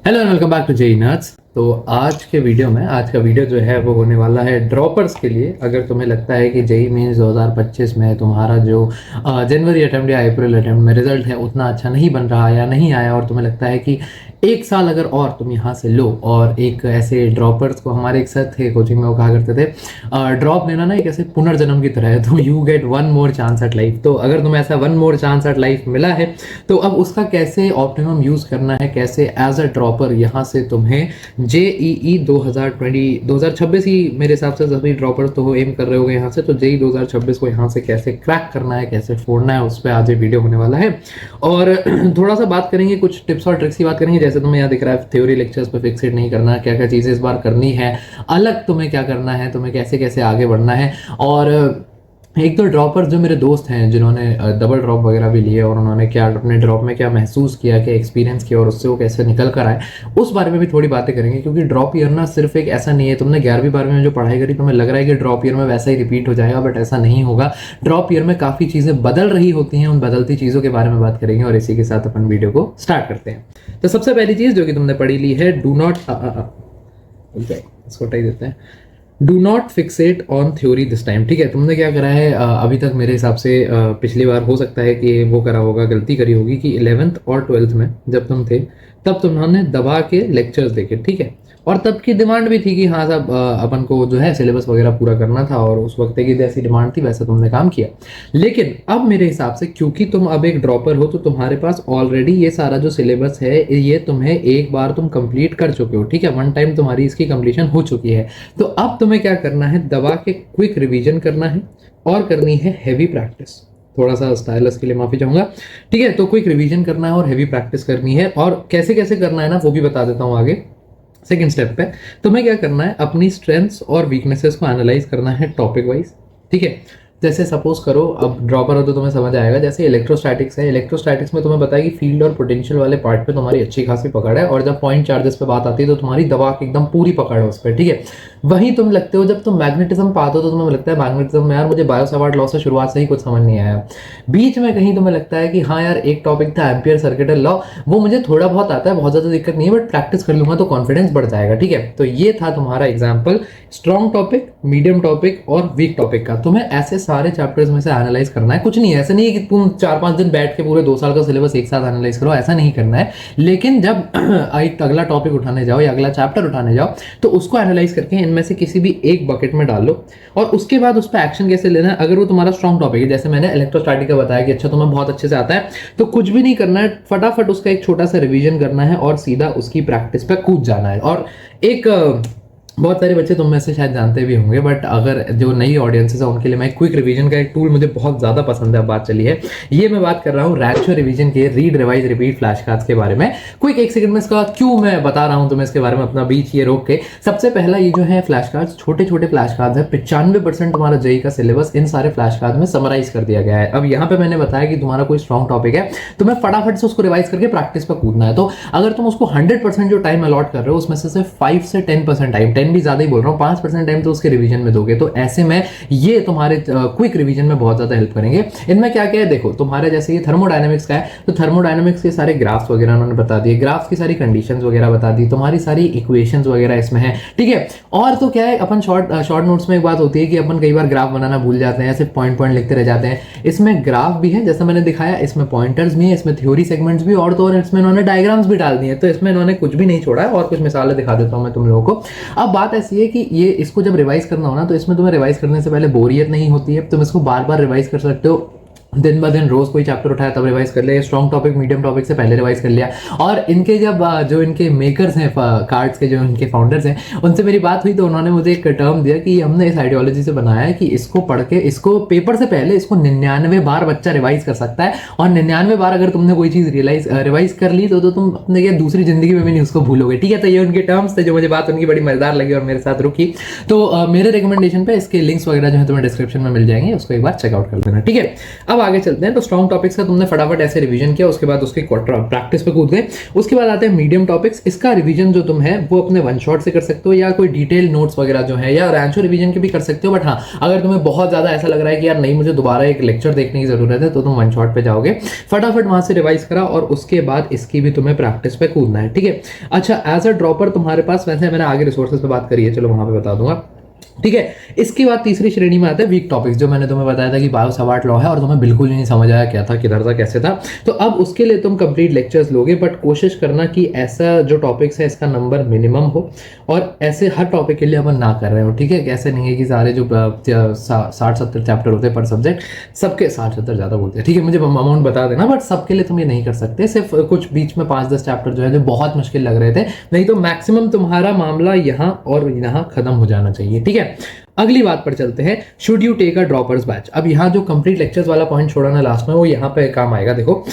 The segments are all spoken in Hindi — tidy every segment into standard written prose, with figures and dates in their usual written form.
Hello and welcome back to JEE nerds. तो आज के वीडियो में आज का वीडियो जो है वो होने वाला है ड्रॉपर्स के लिए। अगर तुम्हें लगता है कि जेई मीन्स 2025 में तुम्हारा जो जनवरी अटेम्प्ट या अप्रैल अटेम्प्ट में रिजल्ट है उतना अच्छा नहीं बन रहा या नहीं आया, और तुम्हें लगता है कि एक साल अगर और तुम यहाँ से लो, और एक ऐसे ड्रॉपर्स को हमारे एक साथ थे कोचिंग में, वो कहा करते थे ड्रॉप लेना ना एक ऐसे पुनर्जन्म की तरह है, तो you get one more chance at life. तो अगर तुम्हें ऐसा one more chance at life मिला है तो अब उसका कैसे ऑप्टिमम यूज करना है, कैसे एज अ ड्रॉपर यहाँ से तुम्हें जेईई 2026 ही मेरे हिसाब से सभी ड्रॉपर तो एम कर रहे होंगे यहाँ से, तो जेई 2026 को यहाँ से कैसे क्रैक करना है, कैसे फोड़ना है, उस पर आज ये वीडियो होने वाला है। और थोड़ा सा बात करेंगे, कुछ टिप्स और ट्रिक्स की बात करेंगे। जैसे तुम्हें यहाँ दिख रहा है थ्योरी लेक्चर्स पे फिक्सेड नहीं करना, क्या क्या चीज़ें इस बार करनी है, अलग तुम्हें क्या करना है, तुम्हें कैसे कैसे आगे बढ़ना है। और एक तो ड्रॉपर जो मेरे दोस्त हैं जिन्होंने डबल ड्रॉप वगैरह भी लिए, और उन्होंने क्या अपने ड्रॉप में क्या महसूस किया, क्या एक्सपीरियंस किया, और उससे वो कैसे निकल कर आए, उस बारे में भी थोड़ी बातें करेंगे। क्योंकि ड्रॉप ईयर ना सिर्फ एक ऐसा नहीं है, तुमने 11वीं 12वीं में जो पढ़ाई करी तुम्हें लग रहा है कि ड्रॉप ईयर में वैसा ही रिपीट हो जाएगा, बट ऐसा नहीं होगा। ड्रॉप ईयर में काफ़ी चीज़ें बदल रही होती हैं, उन बदलती चीज़ों के बारे में बात करेंगे, और इसी के साथ अपन वीडियो को स्टार्ट करते हैं। तो सबसे पहली चीज़ जो कि तुमने पढ़ी ली है, डू नॉट, इसको हटा ही देते हैं, do not Fixit on theory this time. ठीक है, तुमने क्या करा है अभी तक मेरे हिसाब से पिछली बार हो सकता है कि वो करा होगा, गलती करी होगी कि 11th और 12th में जब तुम थे तब तुमने दबा के लेक्चर्स देखे। ठीक है, और तब की डिमांड भी थी कि हाँ साहब अपन को जो है सिलेबस वगैरह पूरा करना था, और उस वक्त की जैसी डिमांड थी वैसा तुमने काम किया। लेकिन अब मेरे हिसाब से क्योंकि तुम अब एक ड्रॉपर हो तो तुम्हारे पास ऑलरेडी ये सारा जो सिलेबस है ये तुम्हें एक बार तुम कंप्लीट कर चुके हो। ठीक है, वन टाइम तुम्हारी इसकी कंप्लीशन हो चुकी है। तो अब तुम्हें क्या करना है, दबा के क्विक रिविजन करना है और करनी है हैवी प्रैक्टिस। थोड़ा सा स्टाइलस के लिए माफी चाहूंगा। ठीक है, तो क्विक रिवीजन करना है और हैवी प्रैक्टिस करनी है, और कैसे कैसे करना है ना वो भी बता देता हूँ आगे। सेकेंड स्टेप पे तुम्हें क्या करना है, अपनी स्ट्रेंथ्स और वीकनेसेस को एनालाइज करना है टॉपिक वाइज। ठीक है, जैसे सपोज करो, अब ड्रॉपर हो तो तुम्हें समझ आएगा, जैसे इलेक्ट्रोस्टैटिक्स है, इलेक्ट्रोस्टैटिक्स में तुम्हें बताया कि फील्ड और पोटेंशियल वाले पार्ट पे तुम्हारी अच्छी खासी पकड़ है, और जब पॉइंट चार्जेस पे बात आती है तो तुम्हारी दबा के एकदम पूरी पकड़ है उस पर। ठीक है, वहीं तुम लगते हो जब तुम मैग्नेटिज्म पाते हो तो तुम्हें लगता है मैग्नेटिज्म में यार मुझे बायो-सावर्ट लॉ से शुरुआत से ही कुछ समझ नहीं आया। बीच में कहीं तुम्हें लगता है कि हाँ यार एक टॉपिक था एम्पियर सर्किटल लॉ, वो मुझे थोड़ा बहुत आता है, बहुत ज़्यादा दिक्कत नहीं है, बट प्रैक्टिस कर लूंगा तो कॉन्फिडेंस बढ़ जाएगा। ठीक है, तो ये था तुम्हारा example strong topic, medium topic और वीक टॉपिक का। तुम्हें ऐसे सारे चैप्टर्स में से एनालाइज करना है। कुछ नहीं है, ऐसा नहीं है कि तुम 4-5 दिन बैठ के पूरे 2 साल का सिलेबस एक साथ एनालाइज करो, ऐसा नहीं करना है। लेकिन जब एक अगला टॉपिक उठाने जाओ या अगला चैप्टर उठाने जाओ तो उसको एनालाइज करके इनमें से किसी भी एक बकेट में डाल लो, और उसके बाद उस पर एक्शन कैसे लेना है। अगर वो तुम्हारा स्ट्रॉन्ग टॉपिक है, जैसे मैंने इलेक्ट्रोस्टैटिक का बताया कि अच्छा तुम्हें बहुत अच्छे से आता है, तो कुछ भी नहीं करना है, फटाफट उसका एक छोटा सा रिवीजन करना है और सीधा उसकी प्रैक्टिस पे कूद जाना है। और एक बहुत सारे बच्चे तुम में से शायद जानते भी होंगे, बट अगर जो नई ऑडियंसेस है उनके लिए मैं क्विक रिवीजन का एक टूल मुझे बहुत ज़्यादा पसंद है, अब बात चली है, ये मैं बात कर रहा हूँ रैंचो रिवीजन के read revise repeat flash cards के बारे में। क्विक 1 सेकंड में इसका क्यों मैं बता रहा हूँ तुम्हें इसके बारे में, अपना बीच ये रोक के। सबसे पहला ये जो है फ्लैश कार्ड्स, छोटे छोटे फ्लैश कार्ड्स है, 95% तुम्हारा जेई का सिलेबस इन सारे फ्लैश कार्ड में समराइज कर दिया गया है। अब यहाँ पे मैंने बताया कि तुम्हारा कोई स्ट्रॉन्ग टॉपिक है, तुम्हें फटाफट से उसको रिवाइज करके प्रैक्टिस पर कूदना है। तो अगर तुम उसको 100% जो टाइम अलॉट कर रहे हो उसमें से सिर्फ 5 से 10% टाइम, 10 भी ज्यादा ही बोल रहा हूँ, 5% टाइम तो उसके रिवीजन में दोगे, तो ऐसे में ये तुम्हारे क्विक रिवीजन में बहुत ज्यादा हेल्प करेंगे। इनमें क्या क्या है देखो, तुम्हारे जैसे ये थर्मोडायनेमिक्स का है तो थर्मोडायनेमिक्स के सारे ग्राफ्स वगैरह उन्होंने बता दिए, ग्राफ्स की सारी कंडीशंस वगैरह बता दी, तुम्हारी सारी इक्वेशंस वगैरह इसमें है। ठीक है, और तो क्या है, अपन शॉर्ट नोट्स में एक बात होती है कि अपन कई बार ग्राफ बनाना भूल जाते हैं, सिर्फ पॉइंट पॉइंट लिखते रह जाते हैं। इसमें ग्राफ भी है जैसा मैंने दिखाया, इसमें पॉइंटर्स भी है, इसमें थ्योरी सेगमेंट्स भी, और तो और इसमें इन्होंने डायग्राम्स भी डाल दिए, तो इसमें इन्होंने कुछ भी नहीं छोड़ा है। और कुछ मिसालें दिखा देता हूं मैं तुम लोगों को। अब बात ऐसी है कि ये इसको जब रिवाइज करना हो ना, तो इसमें तुम्हें रिवाइज करने से पहले बोरियत नहीं होती है, तुम इसको बार बार रिवाइज कर सकते हो। दिन ब दिन रोज कोई चैप्टर उठाया तब रिवाइज कर लिया, स्ट्रॉन्ग टॉपिक मीडियम टॉपिक से पहले रिवाइज कर लिया। और इनके जब जो इनके मेकर्स हैं कार्ड्स के, जो इनके फाउंडर्स हैं, उनसे मेरी बात हुई तो उन्होंने मुझे एक टर्म दिया कि हमने इस आइडियोलॉजी से बनाया है कि इसको पढ़ के, इसको पेपर से पहले इसको 99 बार बच्चा रिवाइज कर सकता है, और 99 बार अगर तुमने कोई चीज रिवाइज कर ली तो तुम अपने दूसरी जिंदगी में भी नहीं उसको भूलोगे। ठीक है, तो ये उनके टर्म्स थे जो मुझे बात उनकी बड़ी मजेदार लगी और मेरे साथ रुकी। तो मेरे रिकमेंडेशन पे इसके लिंक्स वगैरह जो है तुम्हें डिस्क्रिप्शन में मिल जाएंगे, उसको एक बार चेकआउट कर लेना। ठीक है, अब अब आगे चलते हैं। तो स्ट्रॉन्ग टॉपिक्स का तुमने फटाफट ऐसे रिवीजन किया, उसके बाद उसकी प्रैक्टिस पे कूद गए। उसके बाद आते हैं मीडियम टॉपिक्स। इसका रिवीजन जो तुम है वो अपने वन शॉट से कर सकते हो, या कोई डिटेल नोट्स वगैरह जो है, या रैंचो रिवीजन के भी कर सकते हो। बट हाँ, अगर तुम्हें बहुत ज्यादा ऐसा लग रहा है कि यार नहीं मुझे दोबारा एक लेक्चर देखने की जरूरत है, तो तुम वन शॉट पे जाओगे, फटाफट वहां से रिवाइज करा और उसके बाद इसकी भी तुम्हें प्रैक्टिस पे कूदना है। ठीक है, अच्छा एज अ ड्रॉपर तुम्हारे पास, वैसे मैंने आगे रिसोर्सेज पे बात करी है, चलो वहां पे बता दूंगा। ठीक है, इसके बाद तीसरी श्रेणी में आते हैं वीक टॉपिक्स, जो मैंने तुम्हें बताया था कि बायो सवार्ट लॉ है और तुम्हें बिल्कुल ही नहीं समझ आया क्या था, किधर था, कैसे था। तो अब उसके लिए तुम कंप्लीट लेक्चर्स लोगे, बट कोशिश करना कि ऐसा जो टॉपिक्स है इसका नंबर मिनिमम हो, और ऐसे हर टॉपिक के लिए अपन ना कर रहे हो। ठीक है, ऐसे नहीं है कि सारे जो 60-70 चैप्टर होते हैं पर सब्जेक्ट, सबके 60-70 ज़्यादा बोलते हैं, ठीक है, मुझे अमाउंट बता देना, बट सबके लिए तुम ये नहीं कर सकते। सिर्फ कुछ बीच में 5-10 चैप्टर जो है जो बहुत मुश्किल लग रहे थे, नहीं तो मैक्सिमम तुम्हारा मामला यहाँ और यहाँ खत्म हो जाना चाहिए। ठीक है, अगली बात पर चलते हैं, should you take a droppers batch. अब यहाँ जो कंप्लीट लेक्चर्स वाला पॉइंट छोड़ा ना लास्ट में, वो यहाँ पे काम आएगा। देखो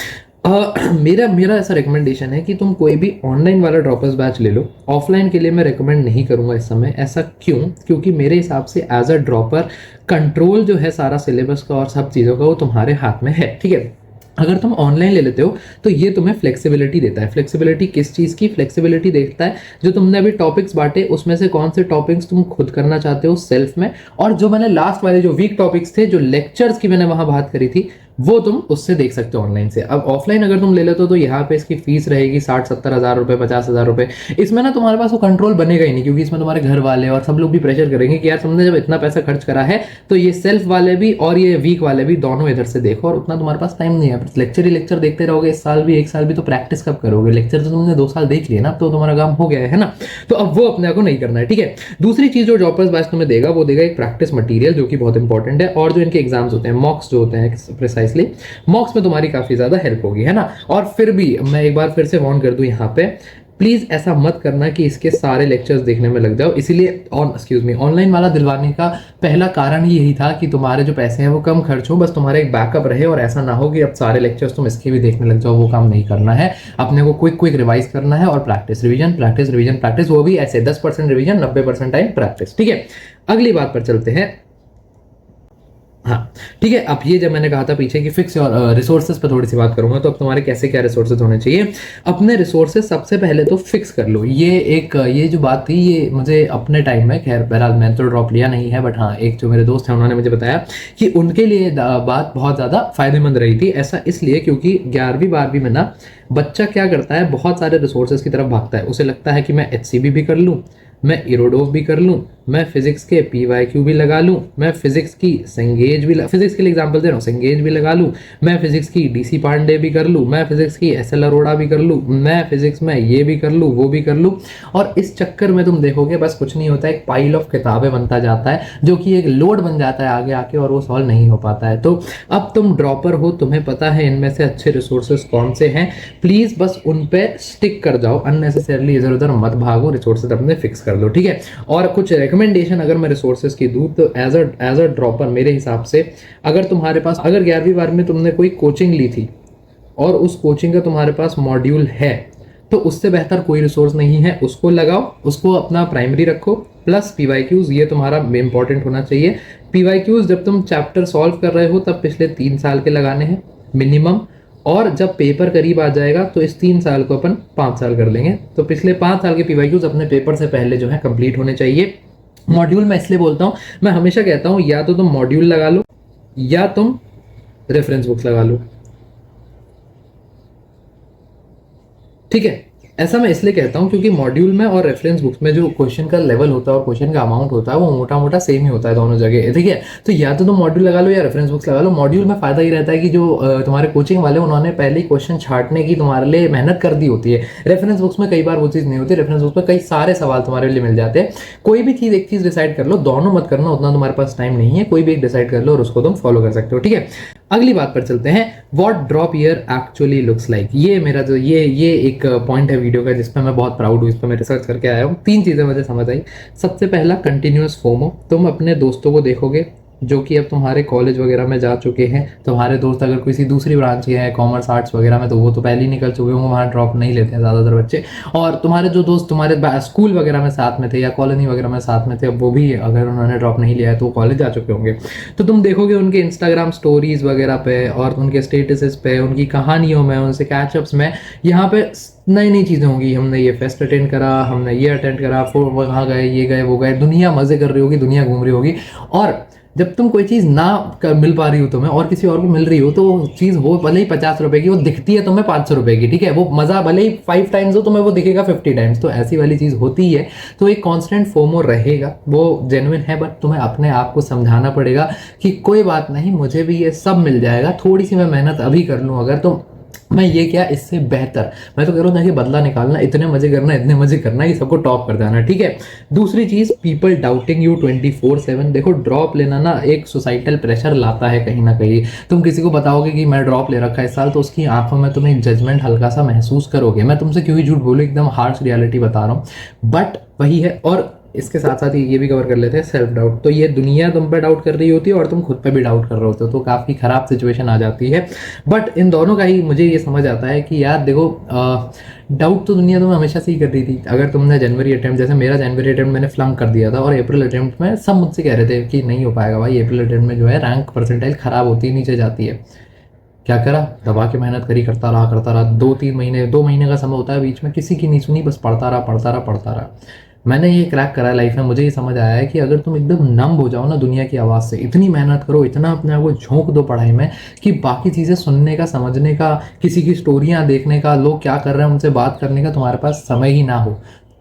मेरा ऐसा रिकमेंडेशन है कि तुम कोई भी ऑनलाइन वाला ड्रॉपर्स बैच ले लो। ऑफलाइन के लिए मैं रिकमेंड नहीं करूंगा इस समय। ऐसा क्यों? क्योंकि मेरे हिसाब से एज अ ड्रॉपर कंट्रोल जो है सारा सिलेबस का और सब चीज़ों का, वो तुम्हारे हाथ में है। ठीक है, अगर तुम ऑनलाइन ले लेते हो तो ये तुम्हें फ्लेक्सिबिलिटी देता है। फ्लेक्सिबिलिटी किस चीज़ की? फ्लेक्सिबिलिटी देखता है जो तुमने अभी टॉपिक्स बांटे उसमें से कौन से टॉपिक्स तुम खुद करना चाहते हो सेल्फ में, और जो मैंने लास्ट वाले जो वीक टॉपिक्स थे, जो लेक्चर्स की मैंने वहां बात करी थी, वो तुम उससे देख सकते हो ऑनलाइन से। अब ऑफलाइन अगर तुम ले लेते हो तो यहाँ पे इसकी फीस रहेगी 60-70 हज़ार रुपये, 50 हज़ार रुपये। इसमें ना तुम्हारे पास वो कंट्रोल बनेगा ही नहीं, क्योंकि इसमें तुम्हारे घर वाले और सब लोग भी प्रेशर करेंगे कि यार तुमने जब इतना पैसा खर्च करा है तो ये सेल्फ वाले भी और ये वीक वाले भी दोनों इधर से देखो, और उतना तुम्हारे पास टाइम नहीं है। लेक्चर ही लेक्चर देखते रहोगे इस साल भी, एक साल भी, तो प्रैक्टिस कब करोगे? लेक्चर तो तुमने 2 साल देख लिए ना, तो तुम्हारा काम हो गया है ना। तो अब वो अपने को नहीं करना है। ठीक है, दूसरी चीज जो ड्रॉपर्स बैच तुम्हें देगा, वो देगा एक प्रैक्टिस मटेरियल, जो कि बहुत इंपॉर्टेंट है। और जो इनके एग्जाम्स होते हैं, मॉक्स जो होते हैं प्रिसाइसली, मॉक्स में तुम्हारी काफी ज्यादा हेल्प होगी, है ना। और फिर भी मैं एक बार फिर से वार्न कर दूं यहाँ पे, प्लीज ऐसा मत करना कि इसके सारे लेक्चर्स देखने में लग जाओ। इसीलिए ऑनलाइन वाला दिलवाने का पहला कारण ही यही था कि तुम्हारे जो पैसे हैं वो कम खर्च हो, बस तुम्हारा एक बैकअप रहे, और ऐसा ना हो कि अब सारे लेक्चर्स तुम इसके भी देखने लग जाओ। वो काम नहीं करना है, अपने को क्विक रिवाइज करना है, और practice revision practice revision practice, वो भी ऐसे 10% रिवीजन 90% टाइम प्रैक्टिस। ठीक है, अगली बात पर चलते हैं। हाँ ठीक है, अब ये जब मैंने कहा था पीछे कि फिक्स और रिसोर्सेज पर थोड़ी सी बात करूंगा, तो अब तुम्हारे कैसे क्या रिसोर्सेज होने चाहिए। अपने रिसोर्सेज सबसे पहले तो फिक्स कर लो। ये जो बात थी, ये मुझे अपने टाइम में, खैर बहरहाल मैंने तो ड्रॉप लिया नहीं है, बट हाँ एक जो मेरे दोस्त हैं उन्होंने मुझे बताया कि उनके लिए बात बहुत ज़्यादा फायदेमंद रही थी। ऐसा इसलिए क्योंकि 11वीं-12वीं में ना बच्चा क्या करता है, बहुत सारे रिसोर्सेज की तरफ भागता है। उसे लगता है कि मैं HCB भी कर लूँ, मैं इरोडोव भी कर लूँ, मैं फिजिक्स के PYQ भी लगा लूँ, मैं फिजिक्स की सेंगेज भी फिजिक्स के लिए एग्जांपल दे रहा हूँ, सेंगेज भी लगा लूँ, मैं फिजिक्स की DC पांडे भी कर लूँ, मैं फिजिक्स की SL अरोड़ा भी कर लूँ, मैं फिजिक्स में ये भी कर लूँ, वो भी कर लूँ। और इस चक्कर में तुम देखोगे बस कुछ नहीं होता है, एक पाइल ऑफ किताबें बनता जाता है, जो कि एक लोड बन जाता है आगे आके, और वो सॉल्व नहीं हो पाता है। तो अब तुम ड्रॉपर हो, तुम्हें पता है इनमें से अच्छे रिसोर्सेज कौन से हैं, प्लीज बस उन पे स्टिक कर जाओ, अननेसेसरली इधर उधर मत भागो, रिसोर्सेज अपने फिक्स कर लो। ठीक है, और कुछ रिकमेंडेशन अगर मैं रिसोर्सेज की दूं तो एज अ ड्रॉपर मेरे हिसाब से, अगर तुम्हारे पास, अगर 11वीं-12वीं में तुमने कोई कोचिंग ली थी और उस कोचिंग का तुम्हारे पास मॉड्यूल है, तो उससे बेहतर कोई रिसोर्स नहीं है। उसको लगाओ, उसको अपना प्राइमरी रखो, प्लस PYQs, ये तुम्हारा इंपॉर्टेंट होना चाहिए। PYQs जब तुम चैप्टर सॉल्व कर रहे हो तब पिछले 3 साल के लगाने हैं मिनिमम, और जब पेपर करीब आ जाएगा तो इस 3 साल को अपन 5 साल कर लेंगे। तो पिछले 5 साल के PYQs अपने पेपर से पहले जो है कंप्लीट होने चाहिए। मॉड्यूल मैं इसलिए बोलता हूँ, मैं हमेशा कहता हूँ या तो तुम मॉड्यूल लगा लो या तुम रेफरेंस बुक्स लगा लो। ठीक है, ऐसा मैं इसलिए कहता हूँ क्योंकि मॉड्यूल में और रेफरेंस बुक्स में जो क्वेश्चन का लेवल होता है और क्वेश्चन का अमाउंट होता है वो मोटा मोटा सेम ही होता है दोनों जगह। ठीक है, तो या तो तुम मॉड्यूल लगा लो या रेफरेंस बुक्स लगा लो। मॉड्यूल में फायदा ही रहता है कि जो तुम्हारे कोचिंग वाले उन्होंने पहले ही क्वेश्चन छांटने की तुम्हारे लिए मेहनत कर दी होती है। रेफरेंस बुक्स में कई बार वो चीज़ नहीं होती, रेफरेंस बुक्स में कई सारे सवाल तुम्हारे लिए मिल जाते हैं। कोई भी चीज़, एक चीज़ डिसाइड कर लो, दोनों मत करना, उतना तुम्हारे पास टाइम नहीं है, कोई भी एक डिसाइड कर लो और उसको तुम फॉलो कर सकते हो। ठीक है, अगली बात पर चलते हैं, what drop year actually looks like. ये मेरा जो ये एक पॉइंट है वीडियो का जिसपे मैं बहुत प्राउड हूँ, इस पर मैं रिसर्च करके आया हूँ। 3 चीज़ें मुझे समझ आई। सबसे पहला, कंटिन्यूअस फोमो। तुम अपने दोस्तों को देखोगे जो कि अब तुम्हारे कॉलेज वगैरह में जा चुके हैं। तुम्हारे दोस्त अगर किसी दूसरी ब्रांच के हैं, कॉमर्स आर्ट्स वगैरह में, तो वो तो पहले ही निकल चुके होंगे, वहाँ ड्रॉप नहीं लेते हैं ज़्यादातर बच्चे। और तुम्हारे जो दोस्त तुम्हारे स्कूल वगैरह में साथ में थे या कॉलोनी वगैरह में साथ में थे, अब वो भी अगर उन्होंने ड्रॉप नहीं लिया है तो कॉलेज जा चुके होंगे। तो तुम देखोगे उनके इंस्टाग्राम स्टोरीज वगैरह पे और उनके स्टेटसेस पे, उनकी कहानियों में, उनसे कैचअप्स में, यहाँ पे नई नई चीज़ें होंगी। हमने ये फेस्ट अटेंड करा, हमने ये अटेंड करा, वहाँ गए, ये गए, वो गए, दुनिया मज़े कर रही होगी, दुनिया घूम रही होगी। और जब तुम कोई चीज़ ना मिल पा रही हो तुम्हें और किसी और को मिल रही हो, तो वो चीज़ हो भले ही 50 रुपए की, वो दिखती है तुम्हें 500 रुपए की, ठीक है। वो मज़ा भले ही 5 टाइम्स हो, तुम्हें वो दिखेगा 50 टाइम्स। तो ऐसी वाली चीज़ होती है। तो एक कांस्टेंट फोमो रहेगा, वो जेन्युइन है, बट तुम्हें अपने आप को समझाना पड़ेगा कि कोई बात नहीं, मुझे भी ये सब मिल जाएगा, थोड़ी सी मैं मेहनत अभी कर लूँ अगर, तो मैं ये क्या इससे बेहतर, मैं तो कह रहा हूँ ना कि बदला निकालना, इतने मजे करना, इतने मजे करना, ये सबको टॉप कर जाना, ठीक है। दूसरी चीज, पीपल डाउटिंग यू 24/7। देखो ड्रॉप लेना ना एक सोसाइटल प्रेशर लाता है कहीं ना कहीं। तुम किसी को बताओगे कि मैं ड्रॉप ले रखा है इस साल, तो उसकी आंखों में तुम एक जजमेंट हल्का सा महसूस करोगे। मैं तुमसे क्यों ही झूठ बोलूँ, एकदम हार्श रियलिटी बता रहा हूँ, बट वही है। और इसके साथ साथ ये भी कवर कर लेते हैं सेल्फ डाउट। तो ये दुनिया तुम पे डाउट कर रही होती है और तुम खुद पे भी डाउट कर रहे होते हो, तो काफ़ी ख़राब सिचुएशन आ जाती है। बट इन दोनों का ही मुझे ये समझ आता है कि यार देखो, डाउट तो दुनिया तुम्हें हमेशा से ही कर रही थी। अगर तुमने जनवरी अटेम्प्ट, जैसे मेरा जनवरी अटेम्प्ट मैंने फ्लंक कर दिया था, और अप्रैल अटेम्प्ट में सब मुझसे कह रहे थे कि नहीं हो पाएगा भाई, अप्रैल अटेम्प्ट में जो है रैंक परसेंटाइल ख़राब होती, नीचे जाती है। क्या करा, दबा के मेहनत करी, करता रहा करता रहा। 2-3 महीने, 2 महीने का समय होता है बीच में, किसी की नहीं सुनी, बस पढ़ता रहा पढ़ता रहा पढ़ता रहा। मैंने ये क्रैक करा है लाइफ में। मुझे ये समझ आया है कि अगर तुम एकदम नम हो जाओ ना दुनिया की आवाज़ से, इतनी मेहनत करो, इतना अपने आप को झोंक दो पढ़ाई में कि बाकी चीज़ें सुनने का, समझने का, किसी की स्टोरियाँ देखने का, लोग क्या कर रहे हैं उनसे बात करने का तुम्हारे पास समय ही ना हो,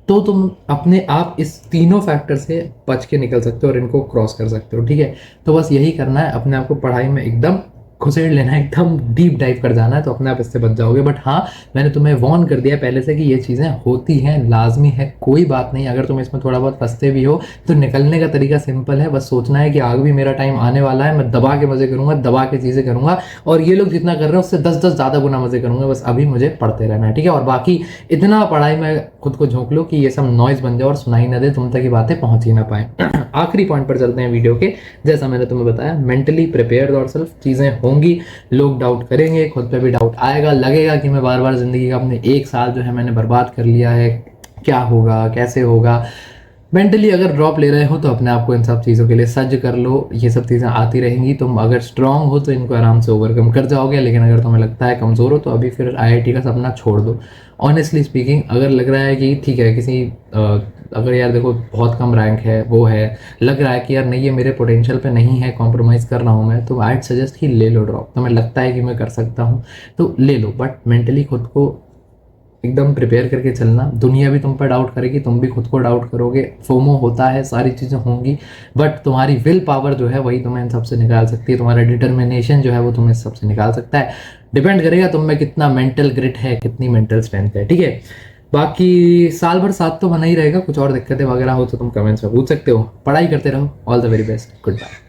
तो तुम अपने आप इस तीनों फैक्टर से बच के निकल सकते हो और इनको क्रॉस कर सकते हो, ठीक है। तो बस यही करना है, अपने आप को पढ़ाई में एकदम घुसेड़ लेना है, एकदम डीप डाइव कर जाना है, तो अपने आप इससे बच जाओगे। बट हाँ, मैंने तुम्हें वॉर्न कर दिया पहले से कि ये चीज़ें होती हैं, लाजमी है, कोई बात नहीं। अगर तुम इसमें थोड़ा बहुत फंसते भी हो तो निकलने का तरीका सिंपल है, बस सोचना है कि आगे भी मेरा टाइम आने वाला है, मैं दबा के मज़े करूँगा, दबा के चीज़ें करूँगा, और ये लोग जितना कर रहे हैं उससे 10-10 ज़्यादा गुना मज़े करूँगा। बस अभी मुझे पढ़ते रहना है, ठीक है। और बाकी इतना पढ़ाई में खुद को झोंक लो कि ये सब नॉइज़ बन जाए और सुनाई ना दे, तुम तक ये बातें पहुँच ही ना पाए। आखिरी पॉइंट पर चलते हैं वीडियो के। जैसा मैंने तुम्हें बताया, मेंटली प्रिपेयर योरसेल्फ। चीज़ें होंगी, लोग डाउट करेंगे, खुद पे भी डाउट आएगा, लगेगा कि मैं बार बार ज़िंदगी का अपने 1 साल जो है मैंने बर्बाद कर लिया है, क्या होगा, कैसे होगा। मेंटली अगर ड्रॉप ले रहे हो तो अपने आप को इन सब चीज़ों के लिए सज्ज कर लो, ये सब चीज़ें आती रहेंगी। तुम अगर स्ट्रांग हो तो इनको आराम से ओवरकम कर जाओगे, लेकिन अगर तुम्हें लगता है कमज़ोर हो तो अभी फिर आईआईटी का सपना छोड़ दो। ऑनेस्टली स्पीकिंग, अगर लग रहा है कि ठीक है किसी अगर यार देखो बहुत कम रैंक है, वो है, लग रहा है कि यार नहीं ये मेरे पोटेंशियल पे नहीं है, कॉम्प्रोमाइज़ कर रहा हूँ मैं, तो आई सजेस्ट कि ले लो ड्रॉप। तुम्हें लगता है कि मैं कर सकता हूँ तो ले लो, बट मेंटली खुद को एकदम प्रिपेयर करके चलना। दुनिया भी तुम पर डाउट करेगी, तुम भी खुद को डाउट करोगे, फोमो होता है, सारी चीज़ें होंगी, बट तुम्हारी विल पावर जो है वही तुम्हें इन सबसे निकाल सकती है। तुम्हारा डिटर्मिनेशन जो है वो तुम्हें सबसे निकाल सकता है। डिपेंड करेगा तुम में कितना मेंटल ग्रिट है, कितनी मेंटल स्ट्रेंथ है, ठीक है। बाकी साल भर साथ तो बना ही रहेगा, कुछ और दिक्कतें वगैरह हो तो तुम कमेंट्स में पूछ सकते हो। पढ़ाई करते रहो, all the very best, good bye.